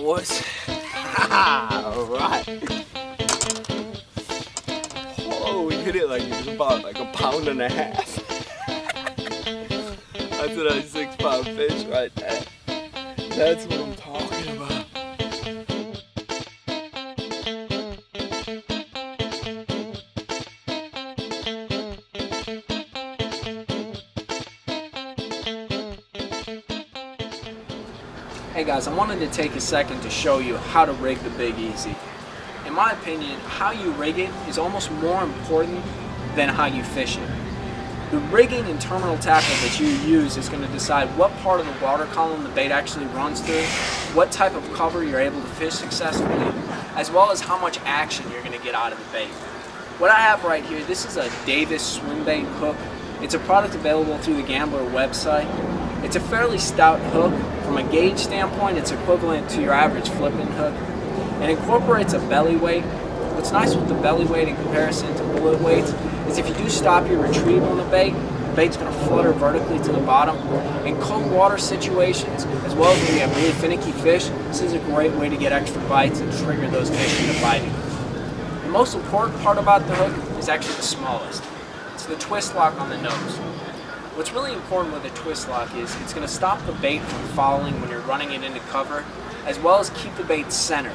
boys. Alright. Oh, we hit it like it was about like a pound and a half. That's a 6 pound fish right there. That's what I'm talking about. Hey guys, I wanted to take a second to show you how to rig the Big Easy. In my opinion, how you rig it is almost more important than how you fish it. The rigging and terminal tackle that you use is going to decide what part of the water column the bait actually runs through, what type of cover you're able to fish successfully, as well as how much action you're going to get out of the bait. What I have right here, this is a Davis swim bait hook. It's a product available through the Gambler website. It's a fairly stout hook. From a gauge standpoint, it's equivalent to your average flipping hook. It incorporates a belly weight. What's nice with the belly weight in comparison to bullet weights is if you do stop your retrieve on the bait's going to flutter vertically to the bottom. In cold water situations, as well as when you have really finicky fish, this is a great way to get extra bites and trigger those fish into biting. The most important part about the hook is actually the smallest. It's the twist lock on the nose. What's really important with a twist lock is it's going to stop the bait from falling when you're running it into cover, as well as keep the bait centered.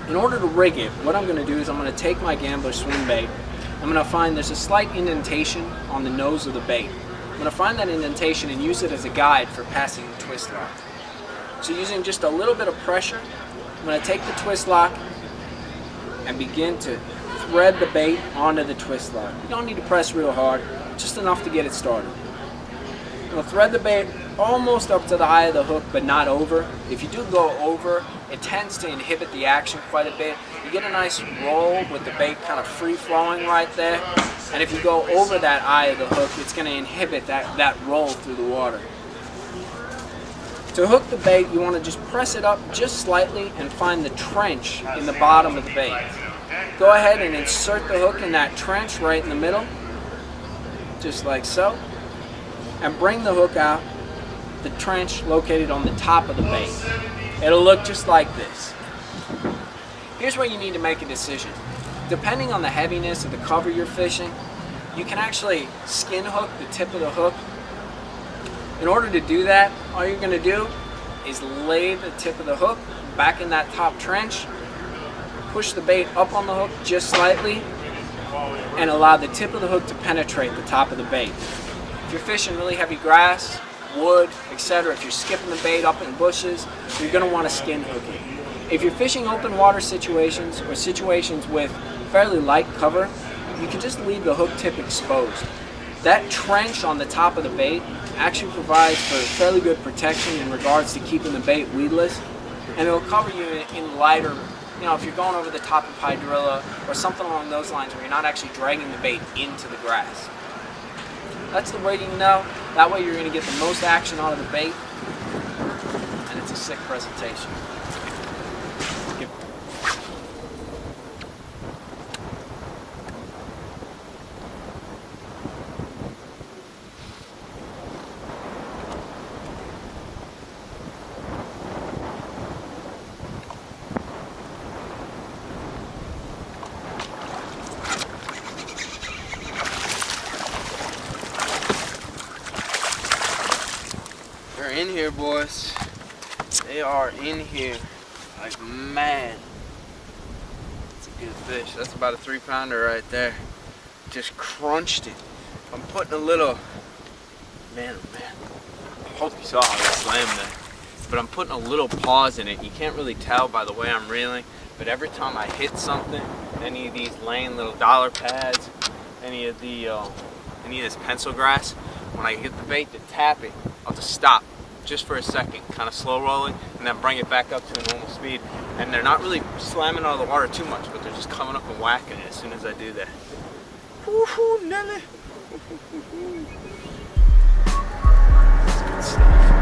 In order to rig it, what I'm going to do is I'm going to take my Gambler swim bait. I'm going to find there's a slight indentation on the nose of the bait. I'm going to find that indentation and use it as a guide for passing the twist lock. So using just a little bit of pressure, I'm going to take the twist lock and begin to thread the bait onto the twist lock. You don't need to press real hard, just enough to get it started. You'll thread the bait almost up to the eye of the hook, but not over. If you do go over, it tends to inhibit the action quite a bit. You get a nice roll with the bait kind of free-flowing right there. And if you go over that eye of the hook, it's going to inhibit that roll through the water. To hook the bait, you want to just press it up just slightly and find the trench in the bottom of the bait. Go ahead and insert the hook in that trench right in the middle, just like so, and bring the hook out the trench located on the top of the bait. It'll look just like this. Here's where you need to make a decision. Depending on the heaviness of the cover you're fishing, you can actually skin hook the tip of the hook. In order to do that, all you're going to do is lay the tip of the hook back in that top trench, push the bait up on the hook just slightly, and allow the tip of the hook to penetrate the top of the bait. If you're fishing really heavy grass, wood, etc., if you're skipping the bait up in bushes, you're going to want to skin hook it. If you're fishing open water situations or situations with fairly light cover, you can just leave the hook tip exposed. That trench on the top of the bait actually provides for fairly good protection in regards to keeping the bait weedless, and it'll cover you in lighter, if you're going over the top of hydrilla or something along those lines where you're not actually dragging the bait into the grass. That's the way you know. That way you're going to get the most action out of the bait, and it's a sick presentation. They're in here, boys. They are in here like mad. It's a good fish. That's about a 3-pounder right there. Just crunched it. I'm putting a little, man, oh man. I hope you saw how I slammed there. But I'm putting a little pause in it. You can't really tell by the way I'm reeling, but every time I hit something, any of these lane little dollar pads, any of this pencil grass, when I hit the bait to tap it, I'll just stop just for a second, kind of slow rolling, and then bring it back up to a normal speed. And they're not really slamming out of the water too much, but they're just coming up and whacking it as soon as I do that. Woohoo, Nelly! That's good stuff.